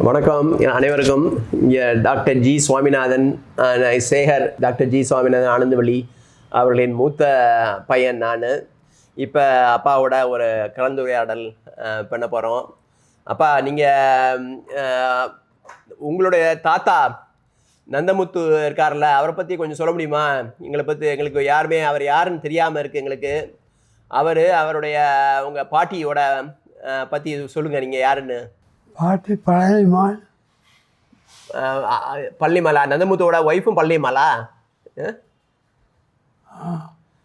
வணக்கம் அனைவருக்கும். இங்கே doctor G Swaminathan, Sekar, doctor G Swaminathan Anandavalli அவர்களின் மூத்த பையன் நான். இப்போ அப்பாவோட ஒரு கலந்துரையாடல் பண்ண போகிறோம். அப்பா, நீங்கள் உங்களுடைய தாத்தா நந்தமுத்து இருக்கார்ல, அவரை பற்றி கொஞ்சம் சொல்ல முடியுமா? எங்களுக்கு யாருமே அவர் யாருன்னு தெரியாமல் இருக்குது எங்களுக்கு. அவருடைய உங்கள் பாட்டியோட பற்றி சொல்லுங்கள், நீங்கள் யாருன்னு. பாட்டி பழனிமால். பழனிமாலா? நந்தமுத்தோட ஒய்ஃபும் பழனிமாலா?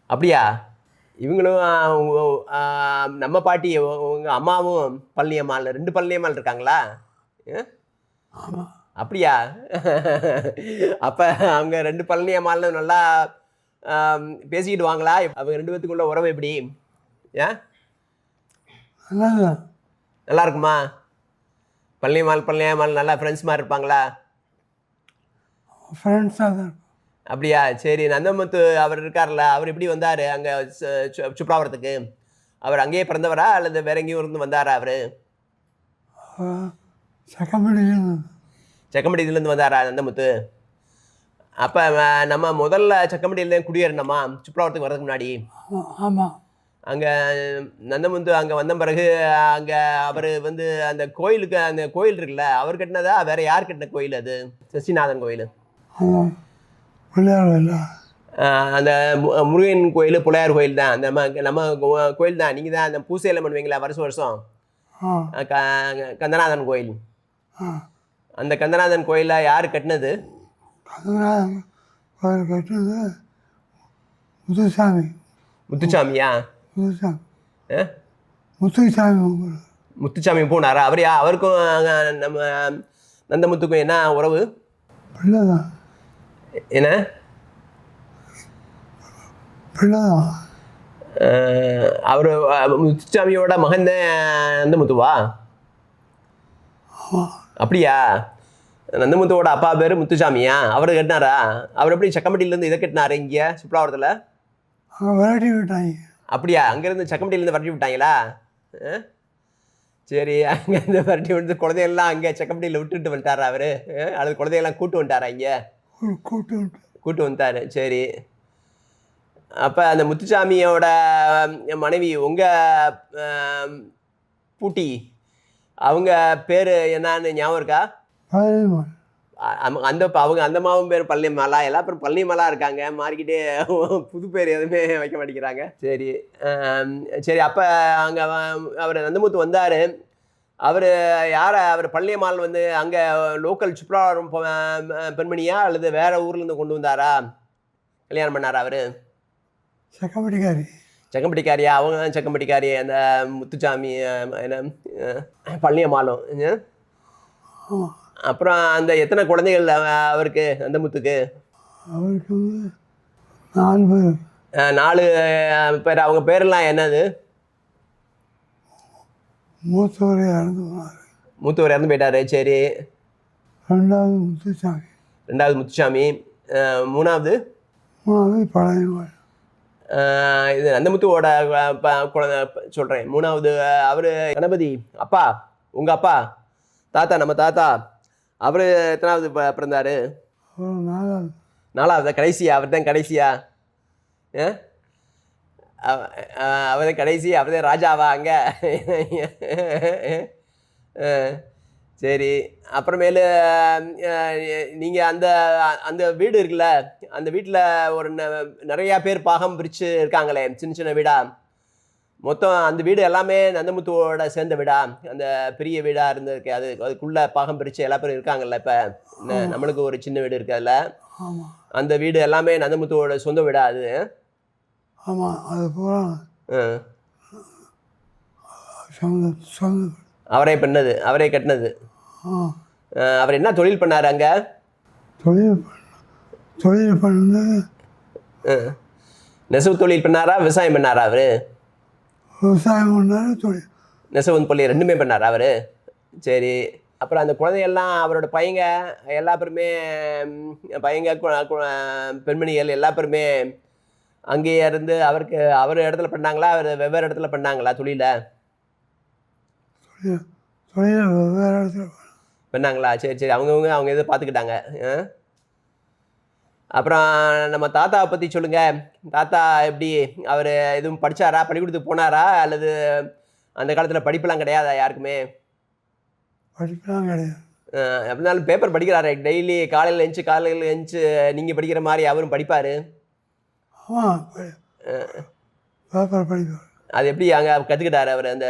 அப்படியா? இவங்களும் நம்ம பாட்டி உங்கள் அம்மாவும் பழனியம்மாள், 2 பழனியம்மாள் இருக்காங்களா? அப்படியா? அப்போ அவங்க 2 பழனியம்மாள்னு நல்லா பேசிக்கிட்டு வாங்களா? அவங்க 2 பேத்துக்குள்ள உறவு எப்படி? நல்லா இருக்குமா? பழனியம்மாள் நல்லா ஃப்ரெண்ட்ஸ் மாதிரி இருப்பாங்களா? ஃப்ரெண்ட்ஸாக தான். அப்படியா? சரி. நந்தமுத்து அவர் இருக்கார்ல, அவர் எப்படி வந்தார் அங்கே சுப்ராவரத்துக்கு? அவர் அங்கேயே பிறந்தவரா அல்லது வேற எங்கேயும் இருந்து வந்தாரா? அவர் செக்கம்பட்டியிலேருந்து வந்தாரா நந்தமுத்து? அப்போ நம்ம முதல்ல செக்கம்பட்டியிலேருந்து குடியேறினோமா சுப்ராவரத்துக்கு வர்றதுக்கு முன்னாடி? ஆமாம். அங்கே நந்தமுத்து அங்கே வந்த பிறகு அங்கே அவர் அந்த கோயிலுக்கு, அந்த கோயில் இருக்குல்ல, அவர் கட்டினதா வேற யார் கட்டின கோயில் அது? சசிநாதன் கோயில். அந்த முருகன் கோயில், பிள்ளையார் கோயில் தான். அந்த நம்ம கோயில் தான். நீங்கள் தான் அந்த பூசையெல்லாம் பண்ணுவீங்களா வருஷம்? கந்தநாதன் கோயில். அந்த கந்தநாதன் கோயிலில் யார் கட்டினது? கந்தநாதன் கோயில் கட்டினது முத்துசாமி. முத்துசாமியா? முத்துசாமி போனாரா? அவருக்கும் நம்ம நந்தமுத்துக்கும் என்ன உறவு? பிள்ளைதான். என்ன பிள்ளைதான்? அவர் முத்துசாமியோட மகன் தான் நந்தமுத்துவா? அப்படியா? நந்தமுத்துவோட அப்பா பேர் முத்துசாமியா? அவர் கட்டினாரா? அவர் எப்படி செக்கம்பட்டியிலேருந்து இதை கட்டினாரு இங்கே சுப்ராவரத்தில்? விரட்டி விட்டாங்க. அப்படியா? அங்கேருந்து செக்கம்பட்டியிலேருந்து விரட்டி விட்டாங்களா? சரி. அங்கேருந்து விரட்டி விட்டு குழந்தைகள்லாம் அங்கே செக்கம்பட்டியில் விட்டுட்டு வந்துட்டாரா அவர்? அல்லது குழந்தைகள்லாம் கூட்டு வந்துட்டாரா இங்கே? கூட்டு வந்துட்டார். சரி. அப்போ அந்த முத்துசாமியோட மனைவி உங்கள் பூட்டி, அவங்க பேர் என்னான்னு ஞாபகம் இருக்கா? அவங்க அந்த மாவும் பேர் பழனியம்மாளா? எல்லா பேரும் பழனியம்மாளா இருக்காங்க, மாறிக்கிட்டே புது பேர் எதுவுமே வைக்க மாட்டேங்கிறாங்க. சரி சரி. அப்போ அங்கே அவர் நந்தமுத்து வந்தார். அவர் அவர் பழனியம்மாள் அங்கே லோக்கல் சுப்ராவரம் பெண்மணியா அல்லது வேற ஊர்லேருந்து கொண்டு வந்தாரா? கல்யாணம் பண்ணாரா அவர்? செக்கம்பட்டிக்காரியா? அவங்க செக்கம்பட்டிக்காரி. அந்த முத்துசாமி என்ன பழனியம்மாளும். அப்புறம் அந்த எத்தனை குழந்தைகள் அவருக்கு நந்தமுத்துக்கு? அவருக்கு 4 பேர். 4 பேர். அவங்க பேரெல்லாம் என்னது? மூத்தவர் இறந்து போயிட்டாரு. சரி. 2வது முத்துசாமி. 3வது பழனிமால். இது நந்தமுத்துவோட குழந்தை சொல்கிறேன். 3வது அவர் கணபதி. அப்பா, உங்கள் அப்பா, தாத்தா, நம்ம தாத்தா, அவர் எத்தனாவது பிறந்தார்? 4வது. கடைசியா? அவர் தான் கடைசியா? அவர் தான் கடைசி? அவர் தான் ராஜாவா அங்கே? சரி. அப்புறமேலு நீங்கள் அந்த வீடு இருக்குல்ல, அந்த வீட்டில் ஒரு நிறையா பேர் பாகம் பிரித்து இருக்காங்களே, சின்ன சின்ன வீடா? மொத்தம் அந்த வீடு எல்லாமே நந்தமுத்துவோட சேர்ந்த வீடா? அந்த பெரிய வீடாக இருந்திருக்கு, அதுக்குள்ளே பாகம் பிரித்து எல்லா பேரும் இருக்காங்கல்ல? இப்போ நம்மளுக்கு ஒரு சின்ன வீடு இருக்கு, அதில் அந்த வீடு எல்லாமே நந்தமுத்துவோட சொந்த வீடா அது? ஆமாம். அது பூரா அவரே பண்ணது, அவரே கட்டினது. அவர் என்ன தொழில் பண்ணார் அங்கே? தொழில் பண்ணது நெசவு தொழில் பண்ணாரா, விவசாயம் பண்ணாரா? அவர் விவசாயம் பண்ணார், நெசவு தொழில் 2மே பண்ணாரா அவர்? சரி. அப்புறம் அந்த குழந்தைகள்லாம் அவரோட பையங்க எல்லா பேருமே, பையங்க பெண்மணிகள் எல்லா பேருமே அங்கேயே இருந்து அவர் இடத்துல பண்ணாங்களா, அவர் வெவ்வேறு இடத்துல பண்ணாங்களா தொழிலை? வெவ்வேறு இடத்துல. பண்ணாங்களா? சரி சரி, அவங்கவுங்க அவங்க எது பார்த்துக்கிட்டாங்க. அப்புறம் நம்ம தாத்தாவை பற்றி சொல்லுங்கள். தாத்தா எப்படி, அவர் எதுவும் படித்தாரா, பள்ளிக்கூடத்துக்கு போனாரா, அல்லது அந்த காலத்தில் படிப்பெல்லாம் கிடையாதா யாருக்குமே? படிப்பெல்லாம் கிடையாது. எப்படினாலும் பேப்பர் படிக்கிறாரு டெய்லி, காலையில் எழுந்துச்சு நீங்கள் படிக்கிற மாதிரி அவரும் படிப்பார். ஆமாம், பேப்பர் படிப்பார். அது எப்படி அங்கே கற்றுக்கிட்டாரு அவர், அந்த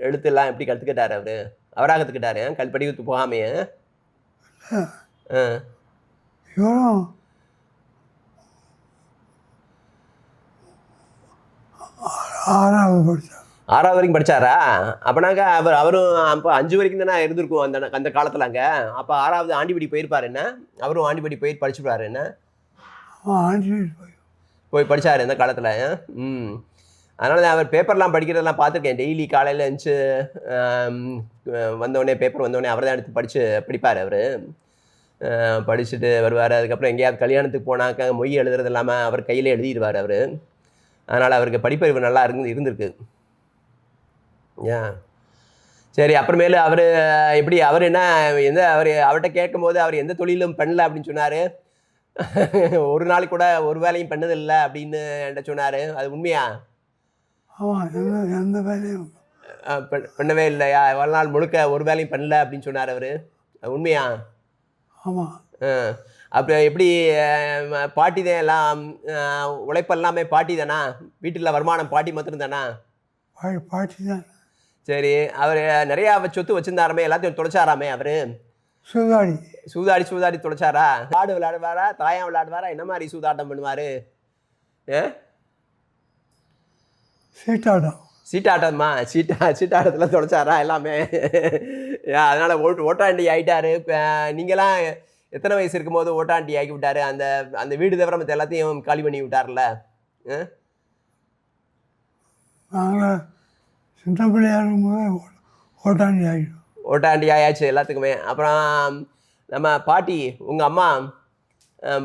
எழுத்துலாம் எப்படி கற்றுக்கிட்டாரு அவர்? அவராக கற்றுக்கிட்டாரு பள்ளிக்கூடத்துக்கு போகாமையே? இவரும் 6வது படித்தார். 6வது வரைக்கும் படித்தாரா? அப்போனாக்கா அவரும் அப்போ 5 வரைக்கும் தானே இருந்திருக்கும் அந்த காலத்தில் அங்கே. அப்போ 6வது ஆண்டிபடி போயிருப்பார் என்ன? அவரும் ஆண்டிபடி போய் படிச்சுப்பார் என்ன? ஆண்டிபடி போய் படித்தார் இந்த காலத்தில். அதனால தான் அவர் பேப்பர்லாம் படிக்கிறதெல்லாம் பார்த்துருக்கேன். டெய்லி காலையில் இருந்துச்சு வந்தோடனே, பேப்பர் வந்தோடனே அவர் தான் எடுத்து படிப்பார். அவர் படிச்சுட்டு வருவார். அதுக்கப்புறம் எங்கேயாவது கல்யாணத்துக்கு போனாக்க மொய் எழுதுறது இல்லாமல் அவர் கையில் எழுதிடுவார் அவர். அதனால் அவருக்கு படிப்பறிவு நல்லா இருந்திருக்கு. ஏன் சரி. அப்புறமேலு அவர் எப்படி, அவர் என்ன அவர்கிட்ட கேட்கும்போது அவர் எந்த தொழிலும் பண்ணல அப்படின்னு சொன்னார். ஒரு நாளைக்கு கூட ஒரு வேலையும் பண்ணதில்லை அப்படின்னு என்கிட்ட சொன்னார். அது உண்மையா? ஆமாம், எந்த வேலையும் பண்ணவே இல்லையா? வாழ்நாள் முழுக்க ஒரு வேலையும் பண்ணல அப்படின்னு சொன்னார் அவர். அது உண்மையா? ஆமாம். அப்புறம் எப்படி பாட்டி தான் எல்லாம், உழைப்பெல்லாமே பாட்டி தானா? வீட்டில் வருமானம் பாட்டி மாத்திரம் தானா? பாட்டி தான். சரி. அவர் நிறையா சொத்து வச்சுருந்தாராமே, எல்லாத்தையும் தொலைச்சாராமே அவர்? சூதாடி தொலைச்சாரா? ஆடு விளையாடுவாரா, தாயம் விளையாடுவாரா, என்ன மாதிரி சூதாட்டம் பண்ணுவார்? சீட்டாட்டமா? சீட்டாட்டத்தில் தொலைச்சாரா எல்லாமே? அதனால் ஓட்டாண்டி ஆகிட்டாரு. நீங்களாம் எத்தனை வயசு இருக்கும்போது ஓட்டாண்டி ஆக்கி விட்டார்? அந்த வீடு தவிர மற்ற எல்லாத்தையும் காலி பண்ணி விட்டார்ல. நாங்கள் சின்ன பிள்ளையாக இருக்கும்போது ஓட்டாண்டி ஆயாச்சு எல்லாத்துக்குமே. அப்புறம் நம்ம பாட்டி, உங்கள் அம்மா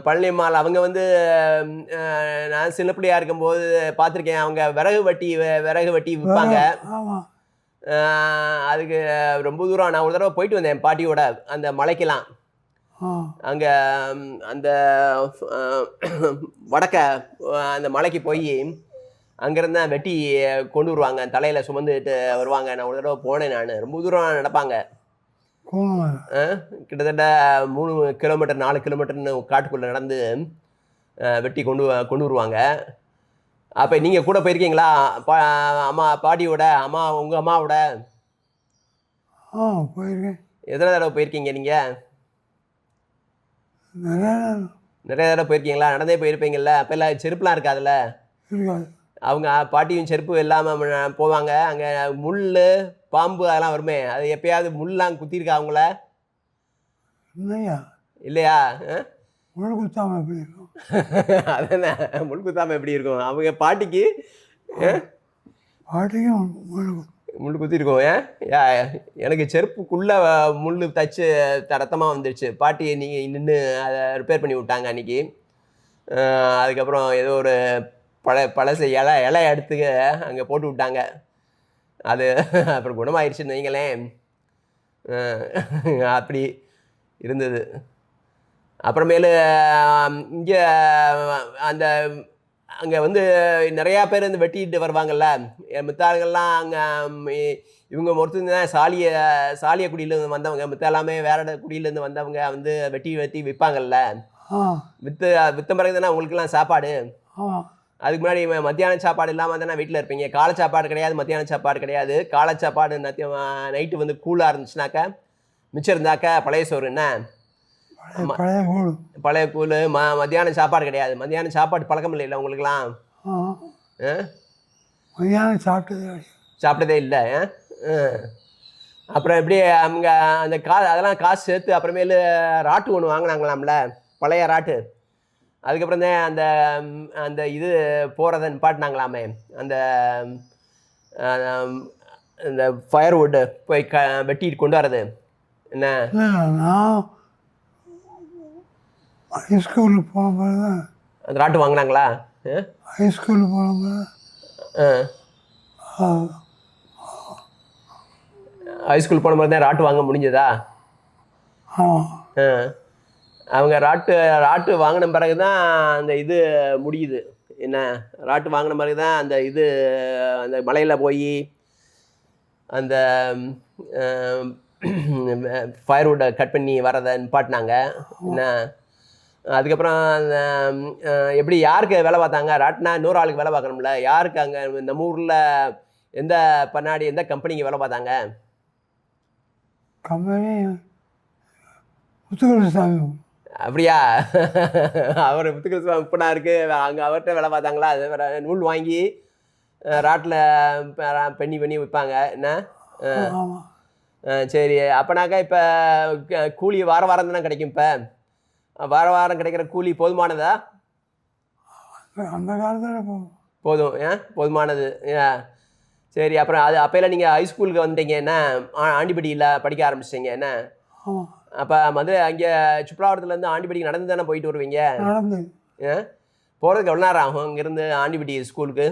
பழனியம்மாள், அவங்க நான் சின்ன பிள்ளையாக இருக்கும்போது பார்த்துருக்கேன். அவங்க விறகு வெட்டி விற்பாங்க. அதுக்கு ரொம்ப தூரம் நான் ஒரு தடவை போயிட்டு வந்தேன் பாட்டியோட, அந்த மலைக்கெல்லாம். அங்கே அந்த வடக்க அந்த மலைக்கு போய் அங்கேருந்து தான் வெட்டி கொண்டு வருவாங்க, தலையில் சுமந்துட்டு வருவாங்க. நான் ஒரு தடவை போனேன். நான் ரொம்ப தூரம் நடப்பாங்க. கிட்டத்தட்ட 3 கிலோமீட்டர் 4 கிலோமீட்டர்னு காட்டுக்குள்ளே நடந்து வெட்டி கொண்டு வருவாங்க. அப்போ நீங்கள் கூட போயிருக்கீங்களா பாட்டியோட? உங்கள் அம்மாவோட போயிருக்கேன். எத்தனை தடவை போயிருக்கீங்க நீங்கள்? நிறைய தடவை போயிருக்கீங்களா? நடந்தே போயிருப்பீங்கள்ல. அப்போ எல்லாம் செருப்புலாம் இருக்காதுல்ல? அவங்க பாட்டியும் செருப்பு இல்லாமல் போவாங்க. அங்கே முள், பாம்பு அதெல்லாம் வருமே, அது எப்பயாவது முள்லாம் குத்திருக்கா அவங்கள? இல்லையா? முள் குத்தாமல் எப்படி இருக்கும்? அதானே, முள் குத்தாமல் எப்படி இருக்கும்? அவங்க பாட்டிக்கும் முள் குத்திருக்கோம். எனக்கு செருப்புக்குள்ளே முள் தச்சு ரத்தமாக வந்துடுச்சு. பாட்டி நீங்கள் நின்று அதை ரிப்பேர் பண்ணி விட்டாங்க அன்றைக்கி. அதுக்கப்புறம் ஏதோ ஒரு பழசு இலை எடுத்து அங்கே போட்டு விட்டாங்க. அது அப்புறம் குணமாயிடுச்சுன்னு வைங்களேன். அப்படி இருந்தது. அப்புறமேலு இங்கே அங்கே நிறையா பேர் வெட்டிட்டு வருவாங்கள்ல, மித்தாளுங்கள்லாம். அங்கே இவங்க ஒருத்தர் தான் சாலியக்குடியிலேருந்து வந்தவங்க. மித்த எல்லாமே வேற குடியிலேருந்து வந்தவங்க வெட்டி விற்பாங்கள்ல. விற்ற பிறகு தானே உங்களுக்கெல்லாம் சாப்பாடு. அதுக்கு முன்னாடி மத்தியான சாப்பாடு இல்லாமல் தானே வீட்டில் இருப்பீங்க. காலை சாப்பாடு கிடையாது, மத்தியான சாப்பாடு கிடையாது. காலை சாப்பாடு நைட்டு கூலாக இருந்துச்சுனாக்கா, மிச்சம் இருந்தாக்கா பழைய சோறு, என்ன பழைய கூழ். மத்தியான சாப்பாடு கிடையாது. மத்தியான சாப்பாடு பழக்கம் இல்லை உங்களுக்குலாம்? மத்தியானம் சாப்பிட்டதே இல்லை. அப்புறம் எப்படி அவங்க அந்த அதெல்லாம் காசு சேர்த்து அப்புறமேலு ராட்டு ஒன்று வாங்கினாங்களாம்ல, பழைய ராட்டு. அதுக்கப்புறம் தான் அந்த இது போகிறத நிப்பாட்டினாங்களாமே, அந்த இந்த ஃபயர்வுட்டு போய் வெட்டிட்டு கொண்டு வரது. என்ன, நான் ஹைஸ்கூலுக்கு போகும்போது தான் அந்த ராட்டு வாங்கினாங்களா? ஹைஸ்கூலுக்கு போகும்போது ஹைஸ்கூல் போகும்போது தான் ராட்டு வாங்க முடிஞ்சதா? ஆமாம். அவங்க ராட்டு வாங்கின பிறகு தான் அந்த இது முடியுது. என்ன ராட்டு வாங்கின பிறகு தான் அந்த இது அந்த மலையில் போய் அந்த ஃபயர்வுட்டை கட் பண்ணி வரதை நிப்பாட்டினாங்க. என்ன அதுக்கப்புறம் அந்த எப்படி யாருக்கு வேலை பார்த்தாங்க? ராட்னா இன்னொரு ஆளுக்கு வேலை பார்க்கணும்ல. யாருக்கு அங்கே நம்ம ஊரில் எந்த எந்த கம்பெனிக்கு வேலை பார்த்தாங்க? கம்பெனி முத்துக்குருசாமி. அப்படியா? அவர் முத்துக்குருசாமி இப்போ நான் இருக்கு அங்கே அவர்கிட்ட வேலை பார்த்தாங்களா? அது வேற நூல் வாங்கி ராட்டில் பண்ணி விற்பாங்க. என்ன ஆமாம். சரி, அப்போனாக்கா இப்போ கூலி வாரம் தானே கிடைக்கும்? இப்போ வாரம் கிடைக்கிற கூலி போதுமானதா? அந்த காலத்தில் போதும். போதுமானது. சரி, அப்புறம் அப்போல்லாம் நீங்கள் ஹைஸ்கூலுக்கு வந்துட்டீங்க. என்ன ஆண்டிப்பட்டியில் படிக்க ஆரம்பிச்சிட்டிங்க. என்ன ஆமாம். அப்போ அங்கே சுற்றுலாவரத்துலேருந்து ஆண்டிப்பட்டிக்கு நடந்து தானே போயிட்டு வருவீங்க? நடந்து. போகிறதுக்கு எவ்வளோ நேரம் ஆகும் இங்கேருந்து ஆண்டிப்பட்டி ஸ்கூலுக்கு?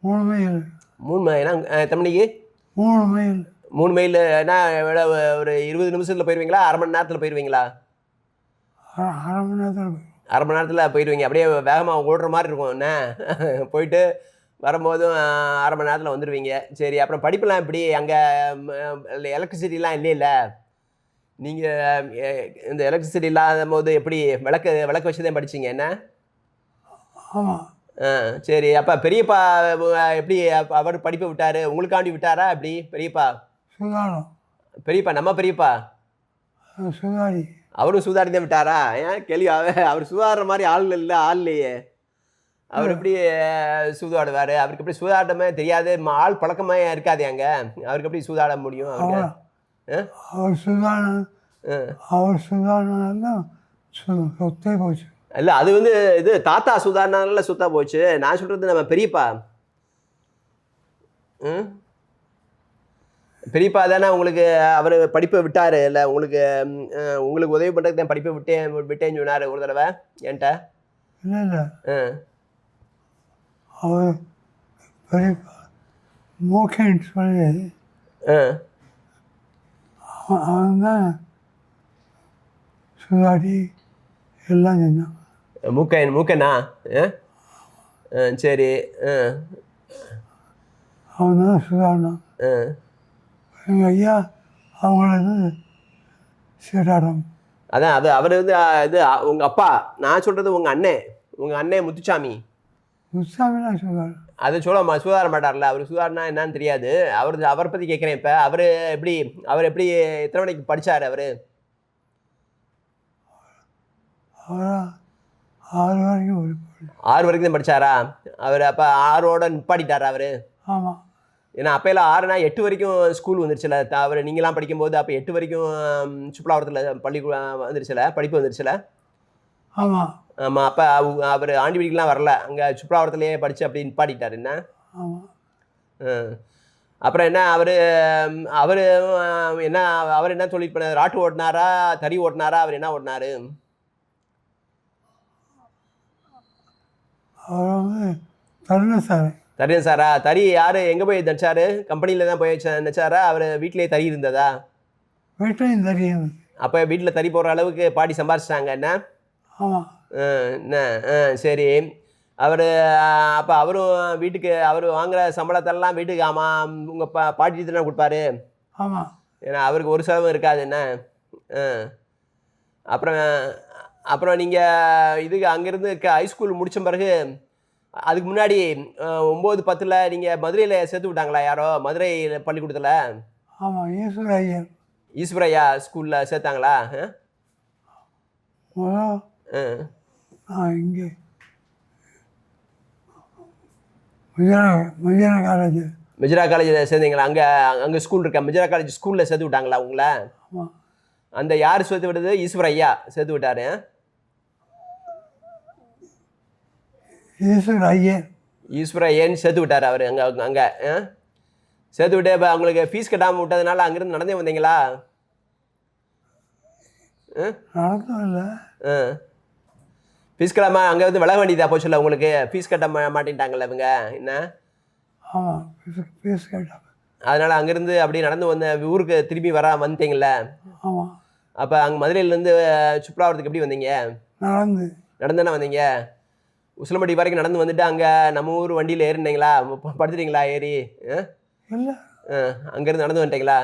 3 மைல். 3 மைல்? எத்தனை மணிக்கு? 3 மைல். 3 மைல் ஒரு 20 நிமிஷத்தில் போயிடுவீங்களா? அரை மணி நேரத்தில் போயிடுவீங்களா? அரை மணி நேரத்தில். அரை மணி நேரத்தில் போயிடுவீங்க. அப்படியே வேகமாக ஓடுற மாதிரி இருக்கும். என்ன போயிட்டு வரும்போதும் அரை மணி நேரத்தில் வந்துடுவீங்க. சரி, அப்புறம் படிப்பெல்லாம் எப்படி? அங்கே எலக்ட்ரிசிட்டிலாம் இல்லைல்ல? நீங்கள் இந்த எலக்ட்ரிசிட்டி இல்லாத போது எப்படி விளக்கு வச்சு தான் படிச்சிங்க? என்ன ஆமாம். சரி, அப்போ பெரியப்பா எப்படி அவர் படிப்பை விட்டார்? உங்களுக்காண்டி விட்டாரா எப்படி? பெரியப்பா பெரியப்பா நம்ம பெரியப்பா சுதாரி அவரும் சூதாடி தான் விட்டாரா? கேள்வி அவர் சூதாடுற மாதிரி ஆள் இல்லையே. அவர் எப்படி சூதாடுவார்? அவருக்கு எப்படி சூதாட்டமே தெரியாது, ஆள் பழக்கமே இருக்காது அங்கே. அவருக்கு எப்படி சூதாட முடியும்? அவர் சுதாரணா சொத்தே போச்சு. இல்லை, அது இது தாத்தா சுதாரணால சுத்தா போச்சு. நான் சொல்கிறது நம்ம பெரியப்பா. பெரியப்பா தானே உங்களுக்கு அவர் படிப்பை விட்டார். இல்லை உங்களுக்கு உதவி பண்ணுறதுக்கு தான் படிப்பை விட்டேன்னு சொன்னார் ஒரு தடவை என்கிட்ட. இல்லை இல்லை அவர் பெரியப்பா மூக்கேன்னு சொல்லி அவன் தான் சுதாடி எல்லாம் செஞ்சான். மூக்கண்ணா? சரி. அவன் தான் சுதாரணம். எங்கள் ஐயா அவங்கள சீராடம். அதான் அவர் இது உங்கள் அப்பா. நான் சொல்கிறது உங்கள் அண்ணன் முத்துசாமி. முத்துசாமிலாம் சுதாரணம். அது சுதார மாட்டார்ல. அவர் சுதாரணா என்னன்னு தெரியாது. அவரை பற்றி கேட்குறேன். இப்போ அவர் எப்படி எத்தனை மணிக்கு படித்தார்? அவர் 6 வரைக்கும் 6 வரைக்கும் தான் படித்தாரா? அவர் அப்போ 6ஓட நிப்பாட்டிட்டாரா அவர்? ஆமாம். ஏன்னா அப்போல்லாம் 6னா 8 வரைக்கும் ஸ்கூல் வந்துருச்சுல. அவர் நீங்களாம் படிக்கும்போது அப்போ 8 வரைக்கும் சுற்றுலாவரத்தில் வந்துருச்சுல, படிப்பு வந்துருச்சுல. ஆமாம் ஆமாம். அப்போ அவர் ஆண்டிப்பட்டிக்கெலாம் வரல, அங்கே சுற்றுலாவரத்துலேயே படித்து அப்படி நிப்பாட்டிட்டார். என்ன அப்புறம் என்ன அவர் என்ன தொழில் பண்ண? ராட்டு ஓட்டினாரா, தறி ஓட்டினாரா? அவர் என்ன ஓட்டினாரு? அவர் தருண சாரா? தறி யார் எங்கே போய் தைச்சாரு? கம்பெனியில் தான் போய் தைச்சாரா? அவர் வீட்டிலேயே தறி இருந்ததா? வீட்லையும் தறி. அப்போ வீட்டில் தறி போடுற அளவுக்கு பாட்டி சம்பாரிச்சிட்டாங்க. என்ன ஆமாம். என்ன சரி. அப்போ அவரும் வீட்டுக்கு அவர் வாங்குகிற சம்பளத்தெல்லாம் வீட்டுக்கு உங்கள் பாட்டி தானே கொடுப்பாரு? ஆமாம். ஏன்னா அவருக்கு ஒரு செலவும் இருக்காது. என்ன அப்புறம் நீங்கள் இதுக்கு அங்கேருந்து ஹைஸ்கூல் முடித்த பிறகு அதுக்கு முன்னாடி 9, 10 நீங்கள் மதுரையில் சேர்த்து விட்டாங்களா யாரோ? மதுரை பள்ளிக்கூடத்தில்? ஆமாம். ஈஸ்வரையா ஸ்கூலில் சேர்த்தாங்களா? இங்கே மெஜிரா காலேஜில் சேர்ந்தீங்களா? அங்கே ஸ்கூல் இருக்கா? மெஜிரா காலேஜ் ஸ்கூலில் சேர்த்து விட்டாங்களா உங்களை? அந்த யார் சேர்த்து விட்டது? ஈஸ்வரையா சேர்த்து விட்டாரு. ஈஸ்வரையன்னு சேர்த்து விட்டார் அவர். அங்கே சேர்த்து விட்டு இப்போ அவங்களுக்கு ஃபீஸ் கட்டாமல் விட்டதுனால அங்கேருந்து நடந்தே வந்தீங்களா? ஃபீஸ் கட்டாமல் அங்கே விலக வேண்டியதா போச்சுல்ல உங்களுக்கு? ஃபீஸ் கட்ட மாட்டேன்ட்டாங்கல்ல இவங்க. என்ன ஃபீஸ் கட்டாமல் அதனால் அங்கேருந்து அப்படியே நடந்து வந்த ஊருக்கு திரும்பி வந்துட்டீங்கள? அப்போ அங்கே மதுரையிலேருந்து சுற்றுலாவரத்துக்கு எப்படி வந்தீங்க? நடந்து நடந்தானே வந்தீங்க? உசிலம்பட்டி வரைக்கும் நடந்து வந்துட்டு அங்கே நம்ம ஊர் வண்டியில் ஏறினீங்களா? படுத்துட்டீங்களா ஏறி? இல்லை அங்கேருந்து நடந்து வந்துட்டீங்களா?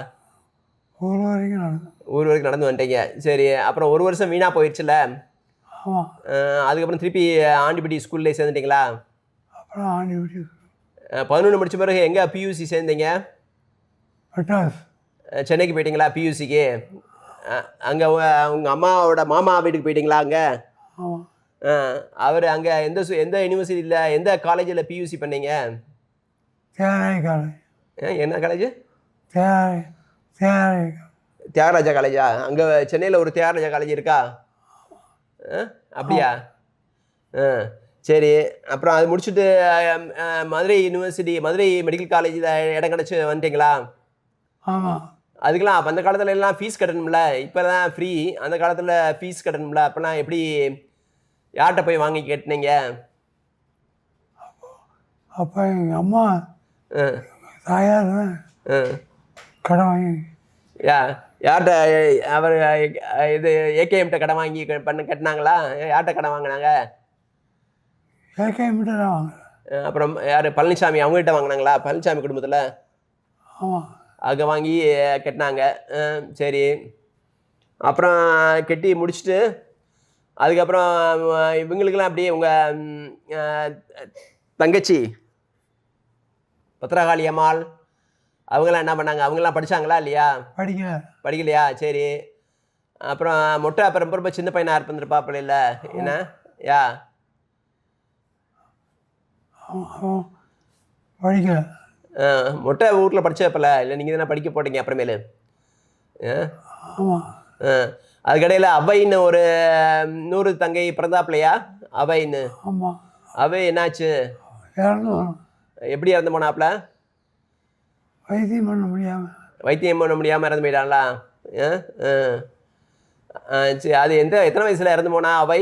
ஊர் வரைக்கும் நடந்து. ஊர் வரைக்கும் நடந்து வந்துட்டீங்க. சரி, அப்புறம் ஒரு வருஷம் வீணாக போயிடுச்சுல, ஆமாம். அதுக்கப்புறம் திருப்பி ஆண்டிப்பட்டி ஸ்கூல்லே சேர்ந்துட்டீங்களா? அப்புறம் ஆண்டி வீட்டு 11 முடிச்ச பிறகு எங்கே பியூசி சேர்ந்தீங்க? மெட்ராஸ். சென்னைக்கு போயிட்டீங்களா பியூசிக்கு? அங்கே உங்கள் அம்மாவோட மாமா வீட்டுக்கு போயிட்டீங்களா அங்கே? ஆமாம். அவர் அங்கே எந்த யூனிவர்சிட்டியில் எந்த காலேஜில் பியூசி பண்ணீங்க? தேராய் காலேஜ். என்ன காலேஜ்? தேராய் தேராய் தியாகராஜா காலேஜா? அங்கே சென்னையில் ஒரு தியாகராஜா காலேஜ் இருக்கா? அப்படியா? சரி, அப்புறம் அது முடிச்சுட்டு மதுரை யூனிவர்சிட்டி மதுரை மெடிக்கல் காலேஜில் இடம் கிடச்சி வந்துட்டீங்களா? ஆமாம். அதுக்கெல்லாம் அப்போ அந்த காலத்துல எல்லாம் ஃபீஸ் கட்டணும்ல, இப்போ தான் ஃப்ரீ. அந்த காலத்தில் ஃபீஸ் கட்டணும்ல, அப்போலாம் எப்படி யார்கிட்ட போய் வாங்கி கேட்டினீங்க? அப்போ எங்கள் அம்மா தாயார் தான் கடன் வாங்கி. யார்கிட்ட அவர் இது ஏகேஎம்கிட்ட கடன் வாங்கி கட்டினாங்களா? யார்கிட்ட கடன் வாங்கினாங்க? ஏகேஎம்கிட்ட தான் வாங்கினேன். அப்புறம் யார் பழனிசாமி அவங்ககிட்ட வாங்கினாங்களா? பழனிசாமி குடும்பத்தில் ஆமாம். அங்கே வாங்கி கட்டினாங்க. சரி, அப்புறம் கட்டி முடிச்சுட்டு அதுக்கப்புறம் இவங்களுக்கெல்லாம் அப்படியே உங்கள் தங்கச்சி பத்திரகாளி அம்மாள் அவங்களாம் என்ன பண்ணாங்க? அவங்களாம் படித்தாங்களா இல்லையா? படிக்கலையா? சரி, அப்புறம் மொட்டை அப்புறம் ரொம்ப ரொம்ப சின்ன பையனாக இருப்பிருப்பாப்பில்ல இல்லை என்ன? படிக்கல. மொட்டை வீட்டில் படித்தப்பல இல்லை நீங்கள் தானே படிக்க போட்டீங்க அப்புறமேலு? ஆமாம். அதுக்கடையில் அவைன்னு ஒரு 100 தங்கை பிறந்தாப்பிலையா? அவைன்னு. ஆமாம். அவை என்னாச்சு? எப்படி இறந்து போனாப்புல? வைத்தியம் பண்ண முடியாமல் இறந்து போயிட்டாங்களா? சரி, அது எத்தனை வயசில் இறந்து போனா அவை?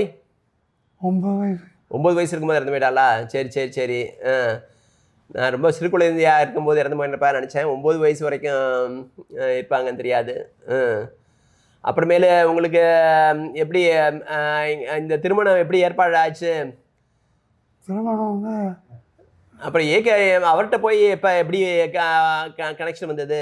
9 வயசு. 9 வயசு இருக்கும்போது இறந்து போயிட்டாளா? சரி சரி சரி. நான் ரொம்ப சிறு குழந்தையாக இருக்கும்போது இறந்து போயிருப்பா நினச்சேன். 9 வயசு வரைக்கும் இருப்பாங்கன்னு தெரியாது. அப்புறமேலு உங்களுக்கு எப்படி இந்த திருமணம் எப்படி ஏற்பாடு ஆச்சு? திருமணம் வந்து அப்புறம் அவர்கிட்ட போய் இப்போ எப்படி கனெக்ஷன் வந்தது?